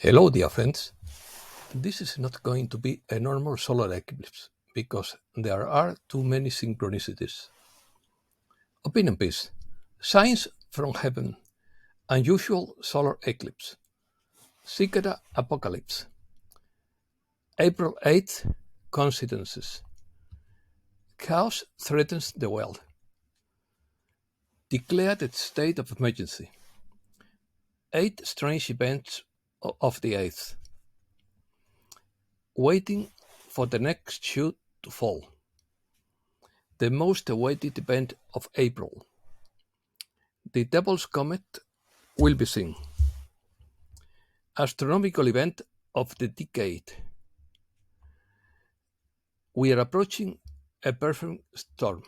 Hello, dear friends. This is not going to be a normal solar eclipse because there are too many synchronicities. Opinion piece. Signs from heaven. Unusual solar eclipse. Cicada Apocalypse. April 8th. Coincidences. Chaos threatens the world. Declared a state of emergency. 8 strange events of the 8th. Waiting for the next shoe to fall. The most awaited event of April. The Devil's Comet will be seen. Astronomical event of the decade. We are approaching a perfect storm.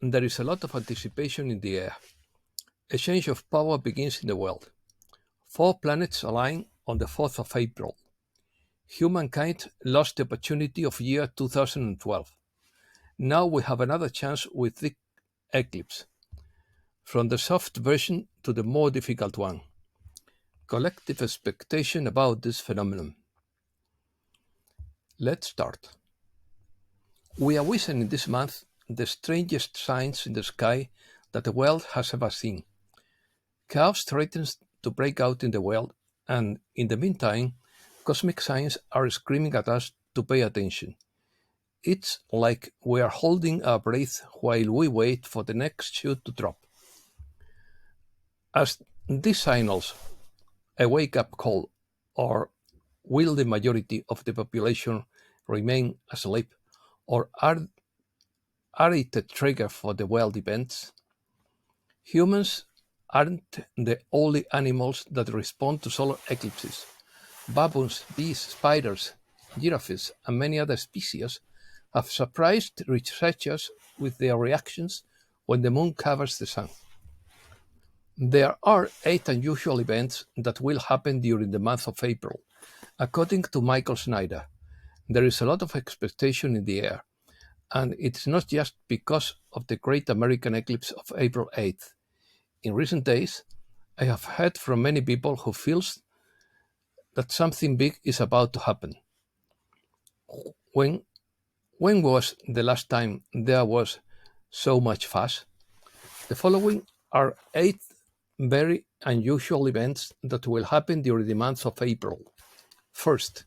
There is a lot of anticipation in the air. A change of power begins in the world. 4 planets align on the 4th of April. Humankind lost the opportunity of year 2012. Now we have another chance with the eclipse. From the soft version to the more difficult one. Collective expectation about this phenomenon. Let's start. We are witnessing this month the strangest signs in the sky that the world has ever seen. Chaos threatens to break out in the world, and in the meantime, cosmic signs are screaming at us to pay attention. It's like we are holding our breath while we wait for the next shoe to drop. As these signals a wake-up call, or will the majority of the population remain asleep, or are it a trigger for the world events? Humans aren't the only animals that respond to solar eclipses. Baboons, bees, spiders, giraffes, and many other species have surprised researchers with their reactions when the moon covers the sun. There are 8 unusual events that will happen during the month of April. According to Michael Snyder, there is a lot of expectation in the air, and it's not just because of the great American eclipse of April 8th. In recent days, I have heard from many people who feels that something big is about to happen. When was the last time there was so much fuss? The following are 8 very unusual events that will happen during the month of April. First,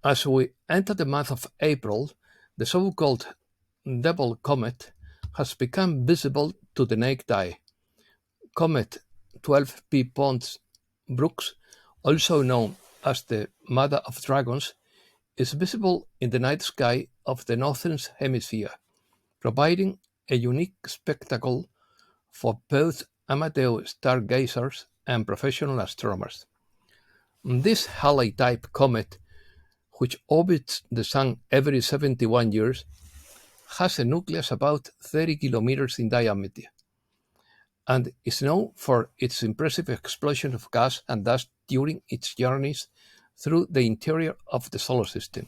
as we enter the month of April, the so-called Devil Comet has become visible to the naked eye. Comet 12P Pons Brooks, also known as the Mother of Dragons, is visible in the night sky of the northern hemisphere, providing a unique spectacle for both amateur stargazers and professional astronomers. This Halley-type comet, which orbits the Sun every 71 years, has a nucleus about 30 kilometers in diameter, and is known for its impressive explosion of gas and dust during its journeys through the interior of the solar system.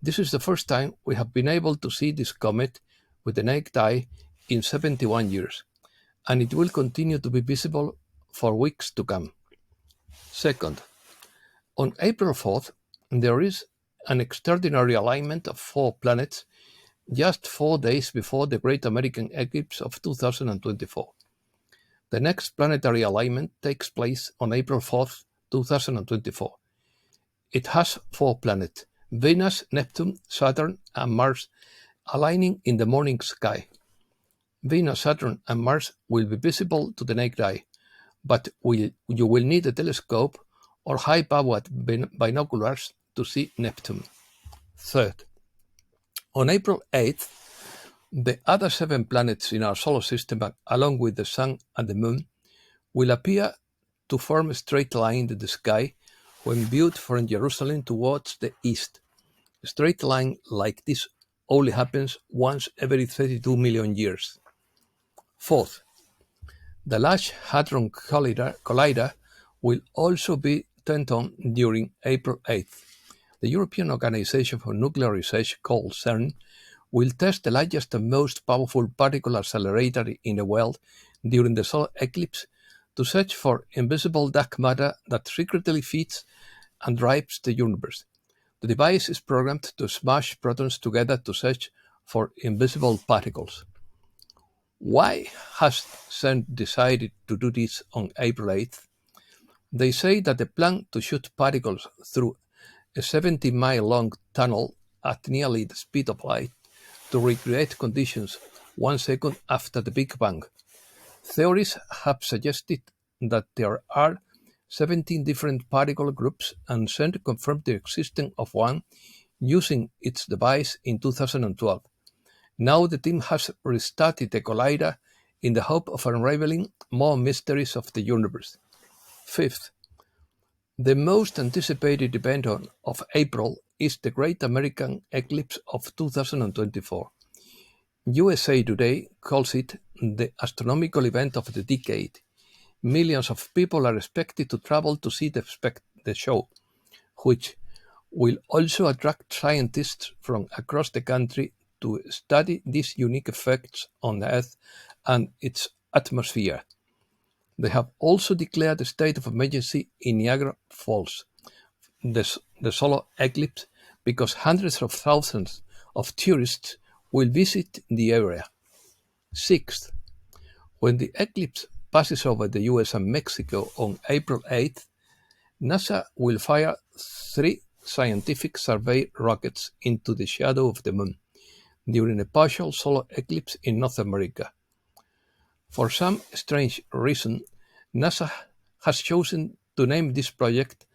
This is the first time we have been able to see this comet with the naked eye in 71 years, and it will continue to be visible for weeks to come. Second, on April 4th, there is an extraordinary alignment of 4 planets just 4 days before the Great American Eclipse of 2024. The next planetary alignment takes place on April 4th, 2024. It has 4 planets, Venus, Neptune, Saturn, and Mars, aligning in the morning sky. Venus, Saturn, and Mars will be visible to the naked eye, but you will need a telescope or high-powered binoculars to see Neptune. Third, on April 8th, the other 7 planets in our solar system, along with the Sun and the Moon, will appear to form a straight line in the sky when viewed from Jerusalem towards the east. A straight line like this only happens once every 32 million years. Fourth, the Large Hadron Collider will also be turned on during April 8th. The European Organization for Nuclear Research, called CERN, will test the largest and most powerful particle accelerator in the world during the solar eclipse to search for invisible dark matter that secretly feeds and drives the universe. The device is programmed to smash protons together to search for invisible particles. Why has CERN decided to do this on April 8th? They say that the plan to shoot particles through a 70-mile-long tunnel at nearly the speed of light to recreate conditions 1 second after the Big Bang. Theories have suggested that there are 17 different particle groups, and CERN confirmed the existence of one using its device in 2012. Now the team has restarted the collider in the hope of unraveling more mysteries of the universe. Fifth, the most anticipated event of April is the Great American Eclipse of 2024. USA Today calls it the astronomical event of the decade. Millions of people are expected to travel to see the show, which will also attract scientists from across the country to study these unique effects on the Earth and its atmosphere. They have also declared a state of emergency in Niagara Falls, the solar eclipse, because hundreds of thousands of tourists will visit the area. Sixth, when the eclipse passes over the US and Mexico on April 8th, NASA will fire 3 scientific survey rockets into the shadow of the moon during a partial solar eclipse in North America. For some strange reason, NASA has chosen to name this project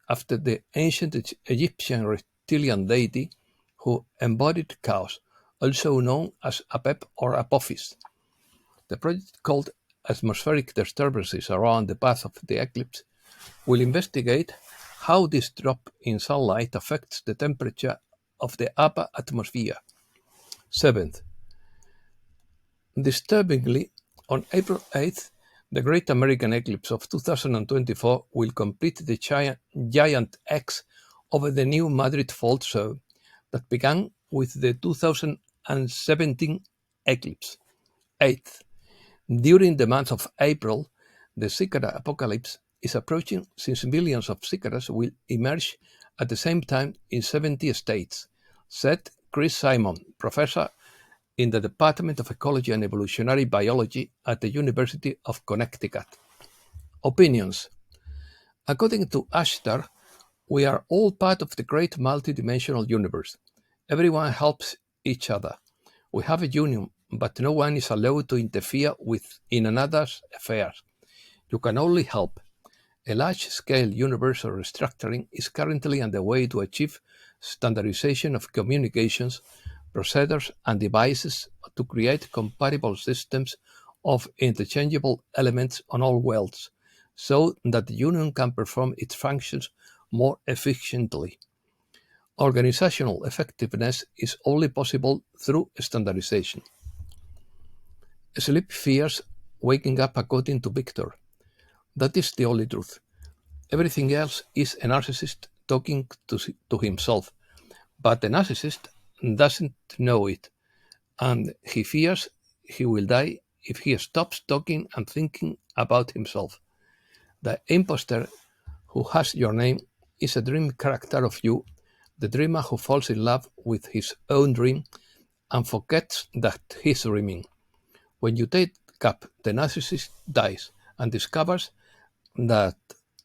after the ancient Egyptian reptilian deity who embodied chaos, also known as Apep or Apophis. The project, called Atmospheric Disturbances Around the Path of the Eclipse, will investigate how this drop in sunlight affects the temperature of the upper atmosphere. Seventh, disturbingly, on April 8th, the Great American Eclipse of 2024 will complete the giant X over the new Madrid Fault Zone that began with the 2017 eclipse. Eighth, during the month of April, the Cicada Apocalypse is approaching since millions of cicadas will emerge at the same time in 70 states, said Chris Simon, professor in the Department of Ecology and Evolutionary Biology at the University of Connecticut. Opinions. According to Ashtar, we are all part of the great multidimensional universe. Everyone helps each other. We have a union, but no one is allowed to interfere in another's affairs. You can only help. A large-scale universal restructuring is currently underway to achieve standardization of communications, procedures, and devices to create compatible systems of interchangeable elements on all worlds, so that the union can perform its functions more efficiently. Organizational effectiveness is only possible through standardization. Sleep fears waking up, according to Victor. That is the only truth. Everything else is a narcissist talking to himself, but the narcissist doesn't know it, and he fears he will die if he stops talking and thinking about himself. The imposter who has your name is a dream character of you, the dreamer who falls in love with his own dream and forgets that he's dreaming. When you take up, the narcissist dies and discovers that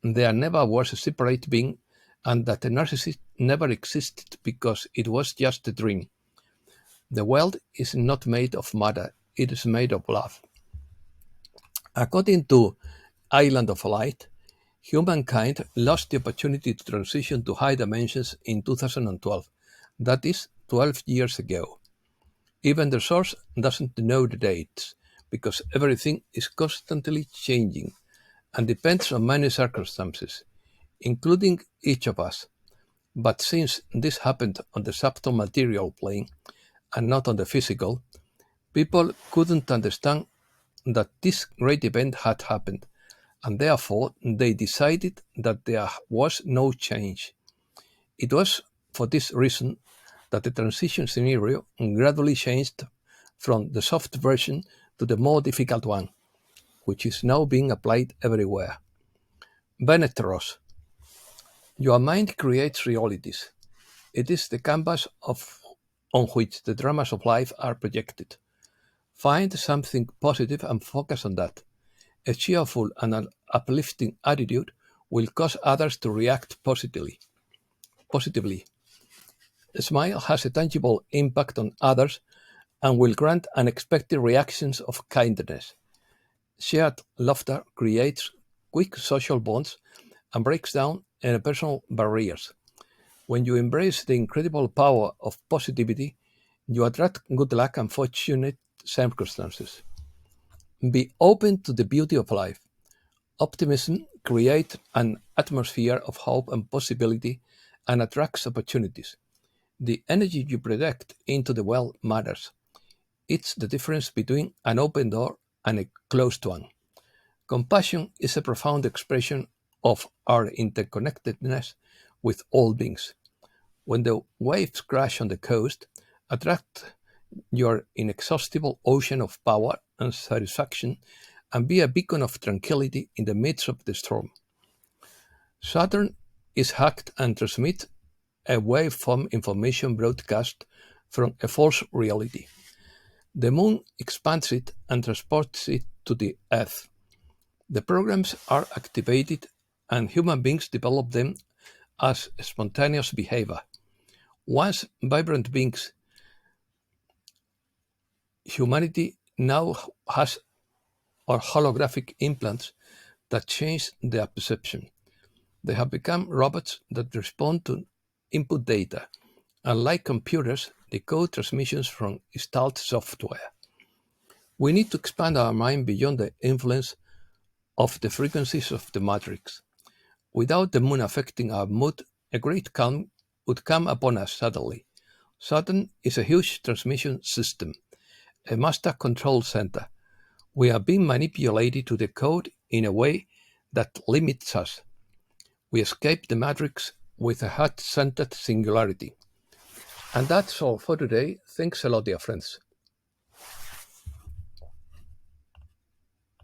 there never was a separate being and that the narcissist never existed because it was just a dream. The world is not made of matter, it is made of love. According to Island of Light, humankind lost the opportunity to transition to high dimensions in 2012, that is 12 years ago. Even the source doesn't know the dates, because everything is constantly changing and depends on many circumstances, including each of us. But since this happened on the subtle material plane and not on the physical, people couldn't understand that this great event had happened, and therefore they decided that there was no change. It was for this reason that the transition scenario gradually changed from the soft version to the more difficult one, which is now being applied everywhere. Bennett Ross. Your mind creates realities. It is the canvas on which the dramas of life are projected. Find something positive and focus on that. A cheerful and an uplifting attitude will cause others to react positively. A smile has a tangible impact on others and will grant unexpected reactions of kindness. Shared laughter creates quick social bonds and breaks down interpersonal barriers. When you embrace the incredible power of positivity, you attract good luck and fortunate circumstances. Be open to the beauty of life. Optimism creates an atmosphere of hope and possibility and attracts opportunities. The energy you project into the world matters. It's the difference between an open door and a closed one. Compassion is a profound expression of our interconnectedness with all beings. When the waves crash on the coast, attract your inexhaustible ocean of power and satisfaction and be a beacon of tranquility in the midst of the storm. Saturn is hacked and transmits a waveform information broadcast from a false reality. The moon expands it and transports it to the Earth. The programs are activated and human beings develop them as spontaneous behavior. Once vibrant beings, humanity now has holographic implants that change their perception. They have become robots that respond to input data, and like computers, decode transmissions from installed software. We need to expand our mind beyond the influence of the frequencies of the matrix. Without the moon affecting our mood, a great calm would come upon us suddenly. Saturn is a huge transmission system, a master control center. We are being manipulated to decode in a way that limits us. We escape the matrix with a heart-centered singularity. And that's all for today. Thanks a lot, dear friends.